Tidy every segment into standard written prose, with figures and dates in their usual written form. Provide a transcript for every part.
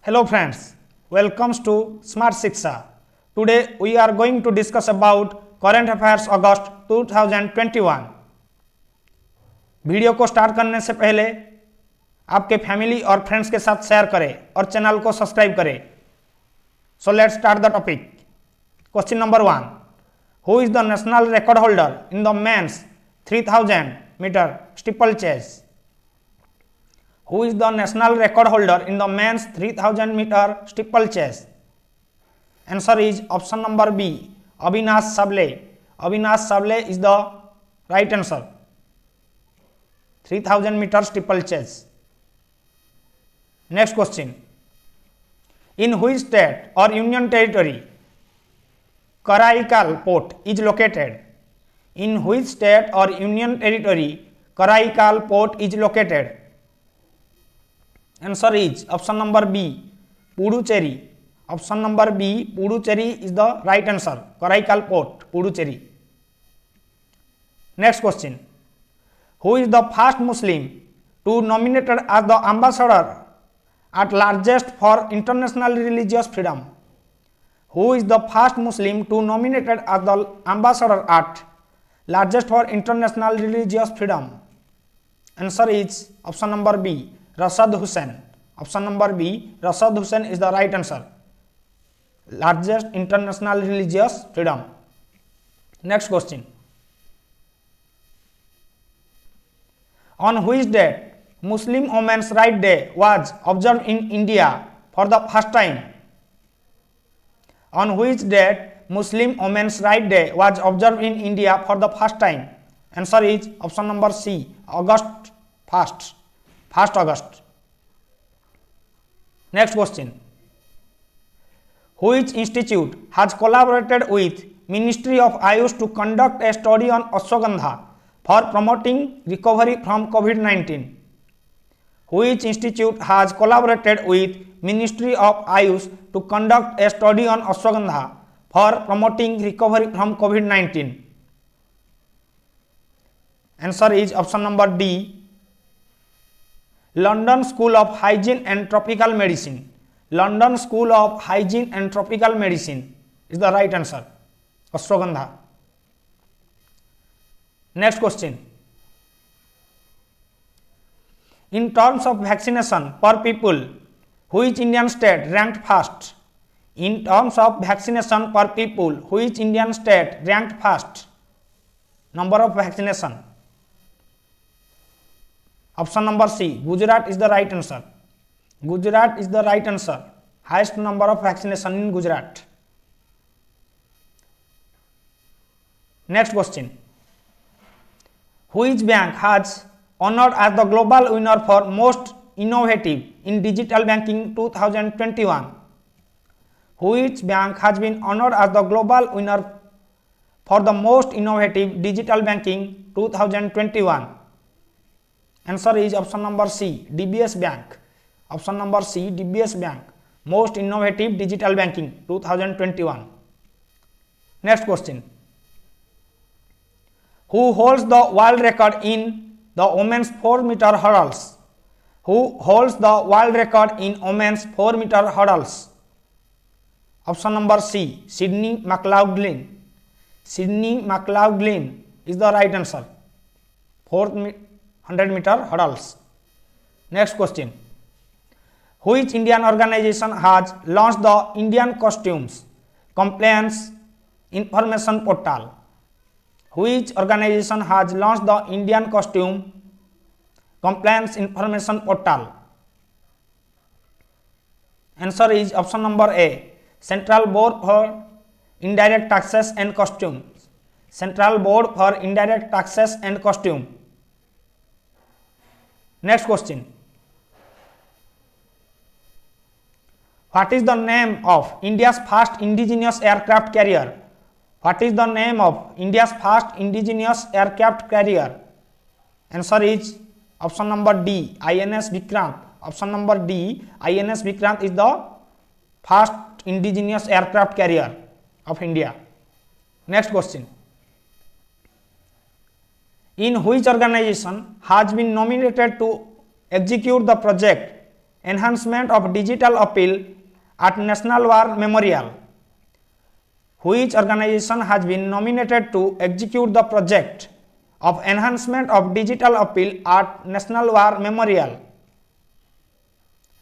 Hello friends, welcomes to Smart Shiksha. Today we are going to discuss about current affairs August 2021. Video को start करने से पहले आपके family और friends के साथ शेयर करें और चैनल को सब्सक्राइब करें. So let's start the topic. Question number 1. Who is the national record holder in the men's 3000 meter steeplechase? Who is the national record holder in the men's 3000 meter steeplechase? Answer is option number B, Avinash Sable. Avinash Sable is the right answer. 3000 meter steeplechase. Next question. In which state or union territory Karaikal Port is located? In which state or union territory Karaikal Port is located? Answer is option number B, Puducherry. Option number B, Puducherry is the right answer. Karaikal Port, Puducherry. Next question. Who is the first Muslim to nominated as the ambassador at largest for international religious freedom? Who is the first Muslim to nominated as the ambassador at largest for international religious freedom? Answer is option number B, Rashad Hussain. Option number B, Rashad Hussain is the right answer. Largest international religious freedom. Next question. On which date Muslim Women's Rights Day was observed in India for the first time? On which date Muslim Women's Rights Day was observed in India for the first time? Answer is option number C, August 1st. 1st August. Next question. Which institute has collaborated with Ministry of Ayush to conduct a study on ashwagandha for promoting recovery from COVID-19? Which institute has collaborated with Ministry of Ayush to conduct a study on ashwagandha for promoting recovery from COVID-19? Answer is option number D, London School of Hygiene and Tropical Medicine. London School of Hygiene and Tropical Medicine is the right answer. Ashwagandha. Next question. In terms of vaccination per people, which Indian state ranked first? In terms of vaccination per people, which Indian state ranked first? Number of vaccination. Option number C, Gujarat is the right answer. Gujarat is the right answer. Highest number of vaccination in Gujarat. Next question. Which bank has honored as the global winner for most innovative in digital banking 2021? Which bank has been honored as the global winner for the most innovative digital banking 2021? Answer is option number C, DBS Bank. Option number C, DBS Bank. Most innovative digital banking 2021. Next question. Who holds the world record in the women's 4 meter hurdles? Who holds the world record in women's 4 meter hurdles? Option number C, Sydney McLaughlin. Sydney McLaughlin is the right answer. 400 meter hurdles. Next question. Which Indian organization has launched the Indian Costumes Compliance Information Portal? Which organization has launched the Indian Costume Compliance Information Portal? Answer is option number A, Central Board for Indirect Taxes and Customs. Central Board for Indirect Taxes and Customs. Next question. What is the name of India's first indigenous aircraft carrier? What is the name of India's first indigenous aircraft carrier? Answer is option number D, INS Vikrant. Option number D, INS Vikrant is the first indigenous aircraft carrier of India. Next question. In which organization has been nominated to execute the project enhancement of digital appeal at National War Memorial? Which organization has been nominated to execute the project of enhancement of digital appeal at National War Memorial?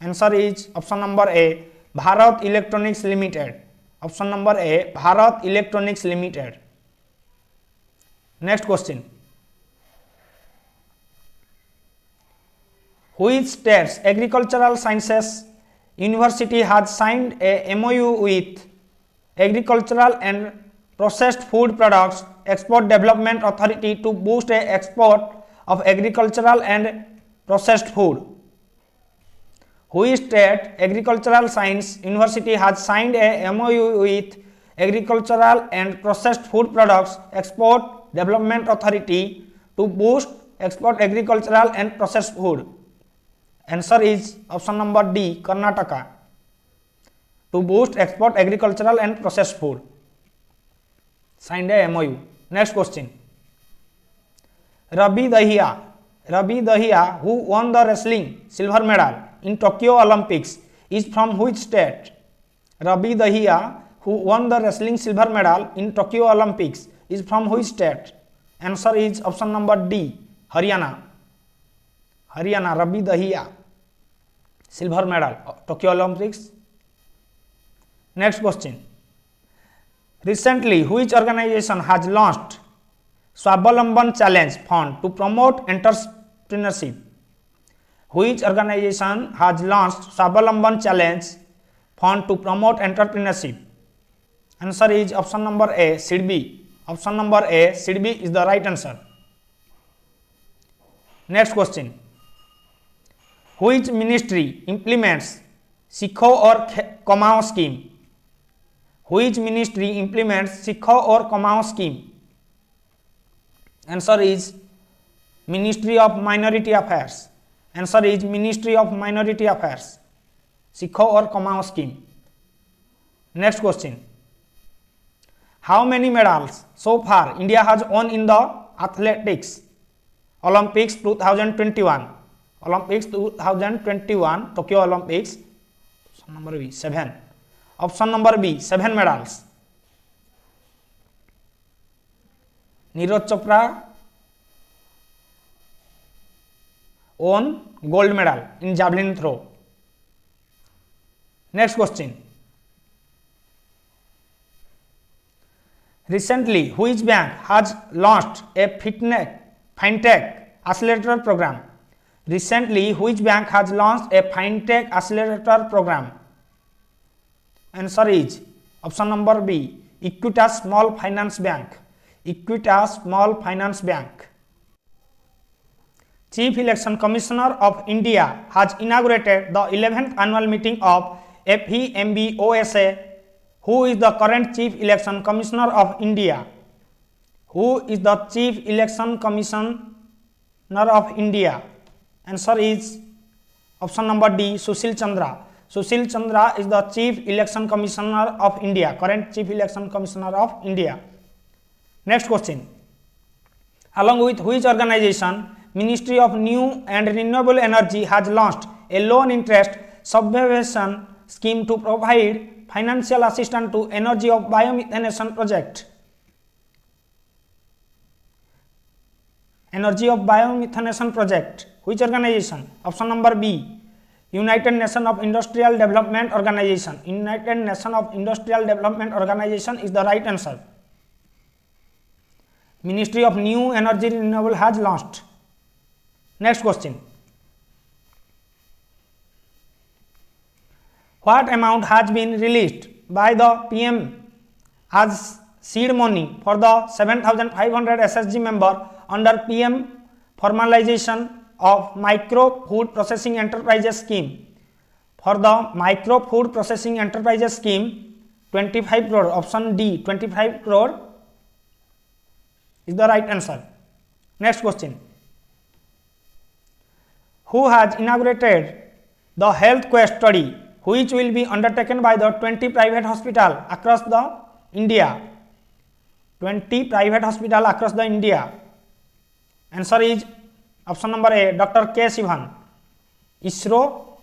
Answer is option number A, Bharat Electronics Limited. Option number A, Bharat Electronics Limited. Next question. Which state's agricultural sciences university has signed a MOU with Agricultural and Processed Food Products Export Development Authority to boost the export of agricultural and processed food? Which state agricultural science university has signed a MOU with Agricultural and Processed Food Products Export Development Authority to boost export agricultural and processed food? Answer is option number D, Karnataka. To boost export agricultural and processed food. Signed a MOU. Next question. Ravi Dahiya, who won the wrestling silver medal in Tokyo Olympics, is from which state? Ravi Dahiya, who won the wrestling silver medal in Tokyo Olympics, is from which state? Answer is option number D, Haryana. Haryana, Ravi Dahiya, silver medal, Tokyo Olympics. Next question. Recently, which organization has launched Swavalamban Challenge Fund to promote entrepreneurship? Which organization has launched Swavalamban Challenge Fund to promote entrepreneurship? Answer is option number A, SIDBI. Option number A, SIDBI is the right answer. Next question. Which ministry implements Sikho or Kamao scheme? Which ministry implements Sikho or Kamao scheme? Answer is Ministry of Minority Affairs. Answer is Ministry of Minority Affairs. Sikho or Kamao scheme. Next question. How many medals so far India has won in the athletics Olympics 2021? Olympics 2021, Tokyo Olympics. Option number B, 7. Option number B, 7 medals. Neeraj Chopra won gold medal in javelin throw. Next question. Recently, which bank has launched a fintech accelerator program? Recently, which bank has launched a fintech accelerator program? Answer is option number B, Equitas Small Finance Bank. Equitas Small Finance Bank. Chief Election Commissioner of India has inaugurated the 11th annual meeting of FEMB-OSA. Who is the current Chief Election Commissioner of India? Who is the Chief Election Commissioner of India? Answer is option number D, Sushil Chandra. Sushil Chandra is the Chief Election Commissioner of India, current Chief Election Commissioner of India. Next question. Along with which organization Ministry of New and Renewable Energy has launched a loan interest subvention scheme to provide financial assistance to energy of biomethanation project? Energy of biomethanation project. Which organization? Option number B, United Nations of Industrial Development Organization. United Nations of Industrial Development Organization is the right answer. Ministry of New Energy Renewable has launched. Next question. What amount has been released by the PM as seed money for the 7,500 SSG member under PM formalization of Micro Food Processing Enterprises Scheme? For the Micro Food Processing Enterprises Scheme, 25 crore. Option D, 25 crore is the right answer. Next question. Who has inaugurated the Health Quest study, which will be undertaken by the 20 private hospitals across the India? 20 private hospitals across the India. Answer is option number A, Dr. K. Sivan. ISRO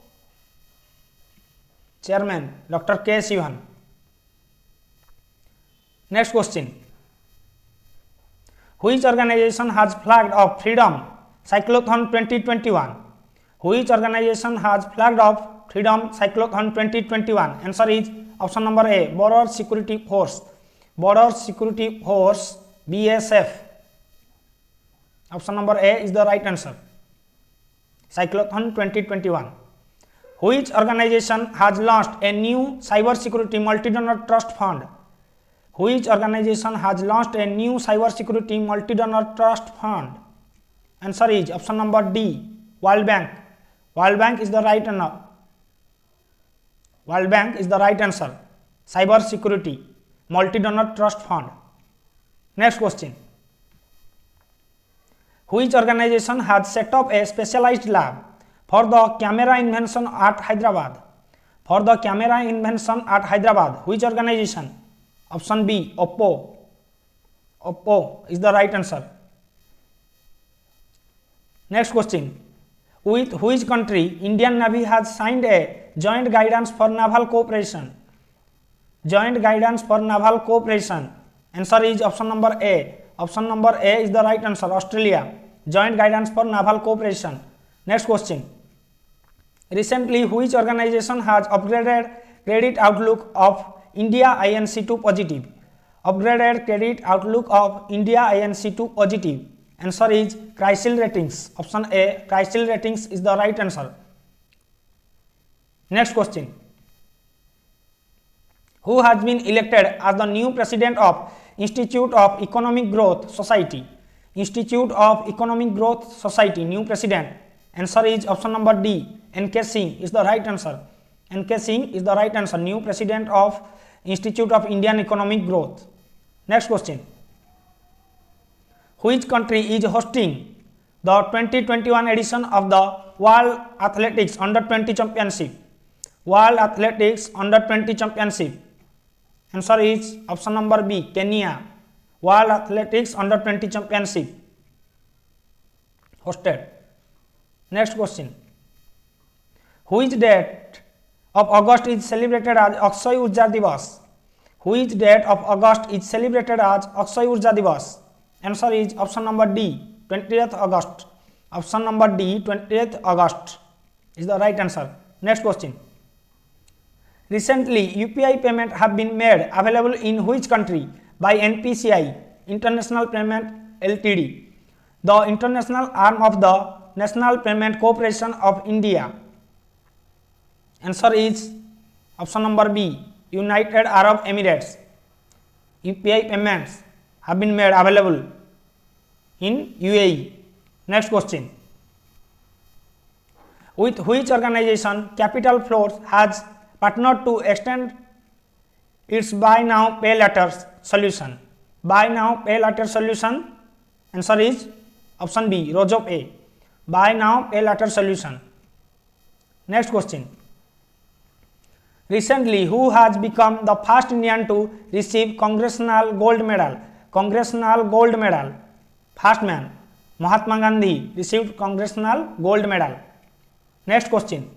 Chairman Dr. K. Sivan. Next question. Which organization has flagged off Freedom Cyclothon 2021? Which organization has flagged off Freedom Cyclothon 2021? Answer is option number A, Border Security Force. Border Security Force, BSF. Option number A is the right answer. Cyclothon 2021. Which organization has launched a new cyber security multi-donor trust fund? Which organization has launched a new cyber security multi-donor trust fund? Answer is option number D, World Bank. World Bank is the right answer. World Bank is the right answer. Cyber security multi-donor trust fund. Next question. Which organization has set up a specialized lab for the camera invention at Hyderabad? For the camera invention at Hyderabad, which organization? Option B, Oppo. Oppo is the right answer. Next question. With which country Indian Navy has signed a joint guidance for naval cooperation? Joint guidance for naval cooperation. Answer is option number A. Option number A is the right answer. Australia. Joint guidance for naval cooperation. Next question. Recently, which organization has upgraded credit outlook of India INC to positive? Upgraded credit outlook of India INC to positive. Answer is CRISIL Ratings. Option A, CRISIL Ratings is the right answer. Next question. Who has been elected as the new president of Institute of Economic Growth Society? Institute of Economic Growth Society, new president. Answer is option number D, N.K. Singh is the right answer. N.K. Singh is the right answer, new president of Institute of Indian Economic Growth. Next question. Which country is hosting the 2021 edition of the World Athletics Under-20 Championship? World Athletics Under-20 Championship. Answer is option number B, Kenya. World Athletics Under-20 Championship hosted. Next question. Which date of August is celebrated as Akshay Urja Divas? Which date of August is celebrated as Akshay Urja Divas? Answer is option number D, 20th August. Option number D, 20th August is the right answer. Next question. Recently, UPI payment have been made available in which country by NPCI, International Payment Ltd, the international arm of the National Payment Corporation of India? Answer is option number B, United Arab Emirates. UPI payments have been made available in UAE. Next question. With which organization Capital Flows has partnered to extend its buy now pay later solution? Buy now pay later solution. Answer is option B, Rozopay. Buy now pay later solution. Next question. Recently, who has become the first Indian to receive Congressional Gold Medal? Congressional Gold Medal. First man, Mahatma Gandhi received Congressional Gold Medal. Next question.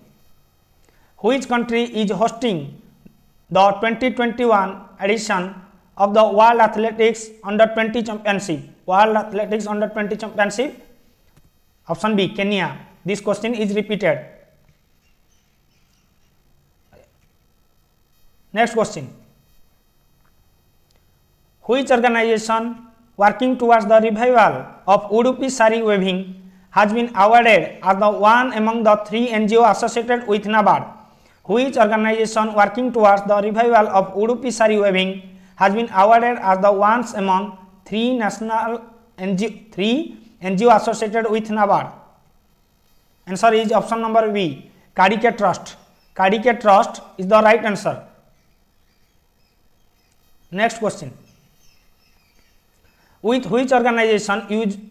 Which country is hosting the 2021 edition of the World Athletics Under-20 Championship? World Athletics Under-20 Championship. Option B, Kenya. This question is repeated. Next question. Which organization working towards the revival of Udupi Sari weaving has been awarded as the one among the 3 NGO associated with NABARD? Which organization working towards the revival of Udupi Sari weaving has been awarded as the ones among 3 NGO associated with NABARD? Answer is option number B, Kadike Trust. Kadike Trust is the right answer. Next question. With which organization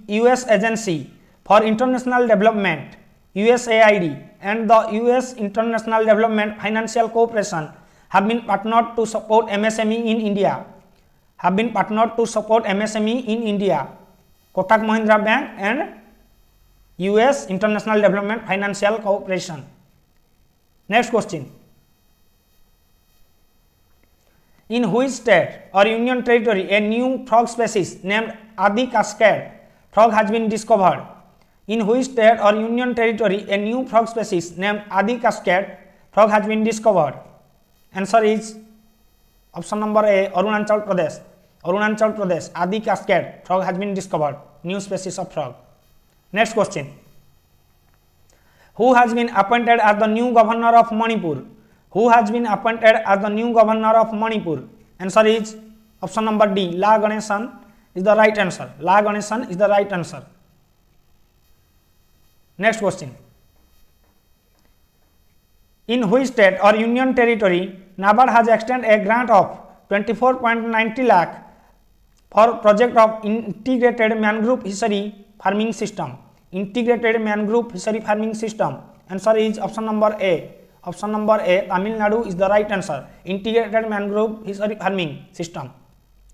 US Agency for International Development USAID and the US International Development Financial Corporation have been partnered to support MSME in India? Have been partnered to support MSME in India? Kotak Mahindra Bank and US International Development Financial Corporation. Next question. In which state or union territory a new frog species named Adi cascade frog has been discovered? In which state or union territory a new frog species named Adi cascade frog has been discovered? Answer is option number A, Arunachal Pradesh. Arunachal Pradesh, Adi cascade frog has been discovered, new species of frog. Next question. Who has been appointed as the new governor of Manipur? Who has been appointed as the new governor of Manipur? Answer is option number D, La Ganesan is the right answer. La Ganesan is the right answer. Next question. In which state or union territory NABARD has extended a grant of 24.90 lakh for project of integrated mangrove fishery farming system? Integrated mangrove fishery farming system. Answer is option number A. Option number A, Tamil Nadu is the right answer. Integrated mangrove fishery farming system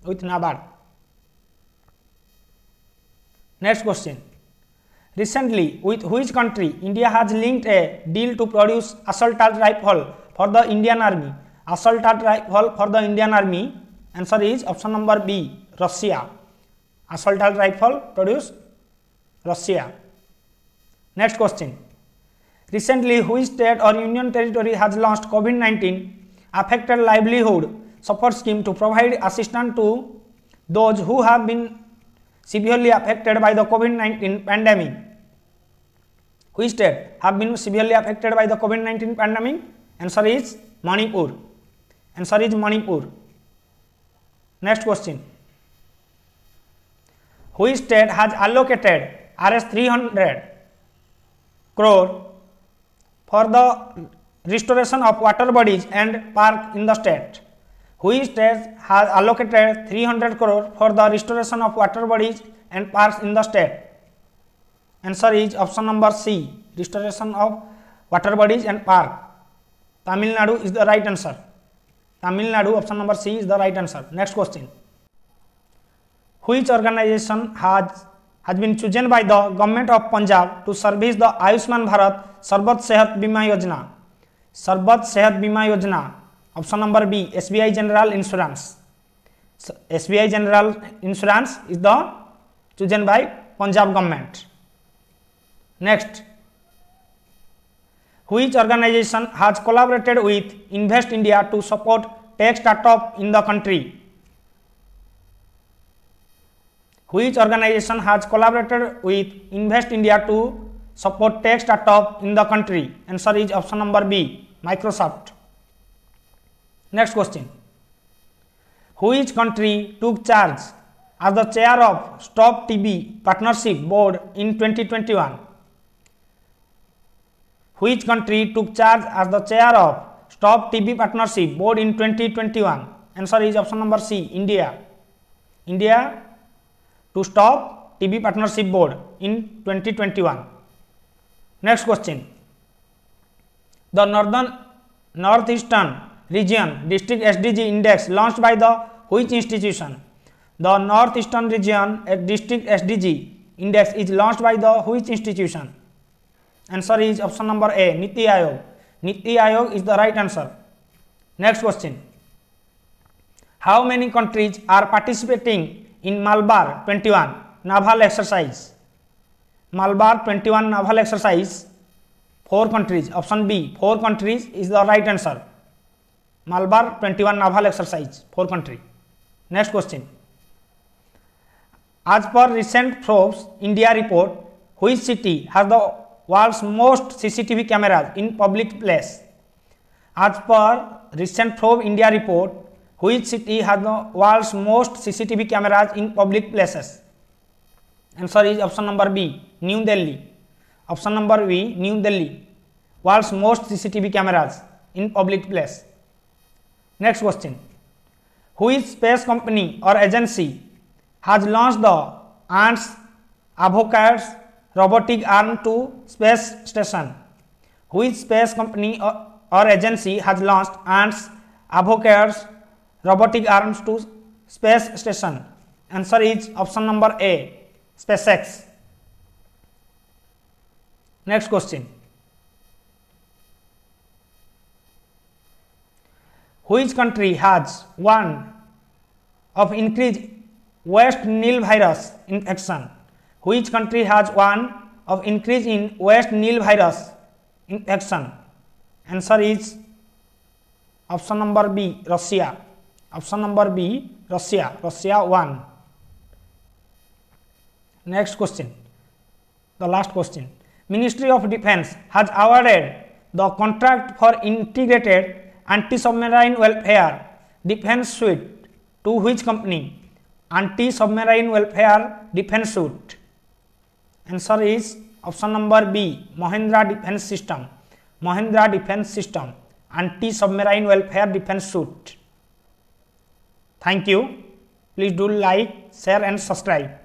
with NABARD. Next question. Recently, with which country India has linked a deal to produce assault rifle for the Indian Army? Assault rifle for the Indian Army. Answer is option number B, Russia. Assault rifle produced Russia. Next question. Recently, which state or union territory has launched COVID-19 affected livelihood support scheme to provide assistance to those who have been severely affected by the COVID-19 pandemic? Which state have been severely affected by the COVID-19 pandemic? Answer is Manipur. Answer is Manipur. Next question. Which state has allocated Rs 300 crore for the restoration of water bodies and park in the state? Which state has allocated 300 crore for the restoration of water bodies and parks in the state? Answer is option number C, restoration of water bodies and park. Tamil Nadu is the right answer. Tamil Nadu, option number C is the right answer. Next question. Which organization has been chosen by the government of Punjab to service the Ayushman Bharat Sarbat Sehat Bima Yojana? Sarbat Sehat Bima Yojana. Option number B, SBI General Insurance. SBI General Insurance is the chosen by Punjab government. Next. Which organization has collaborated with Invest India to support tech startup in the country? Which organization has collaborated with Invest India to support tech startup in the country? Answer is option number B, Microsoft. Next question. Which country took charge as the chair of Stop TB Partnership Board in 2021? Which country took charge as the chair of Stop TB Partnership Board in 2021? Answer is option number C, India. India to Stop TB Partnership Board in 2021. Next question. The Northeastern Region District SDG Index launched by the which institution? The Northeastern Region District SDG Index is launched by the which institution? Answer is option number A, Niti Aayog. Niti Aayog is the right answer. Next question. How many countries are participating in Malabar 21 naval exercise? Malabar 21 naval exercise, 4 countries. Option B, 4 countries is the right answer. Malabar 21 naval exercise, 4 countries. Next question. As per recent Forbes India report, which city has the world's most CCTV cameras in public place? As per recent Forbes India report, which city has the world's most CCTV cameras in public places? Answer is option number B, New Delhi. Option number B, New Delhi. World's most CCTV cameras in public place. Next question. Which space company or agency has launched the Ants Avocados robotic arm to space station? Which space company or agency has launched Ants Avocados robotic arms to space station? Answer is option number A, SpaceX. Next question. Which country has one of increased West Nile virus infection? Which country has one of increase in West Nile virus infection? Answer is option number B, Russia. Option number B, Russia. Russia 1. Next question, the last question. Ministry of Defence has awarded the contract for integrated anti-submarine welfare defence suite to which company? Anti-submarine welfare defence suite. Answer is option number B, Mahindra Defence System. Mahindra Defence System, anti-submarine welfare defence suite. Thank you. Please do like, share and subscribe.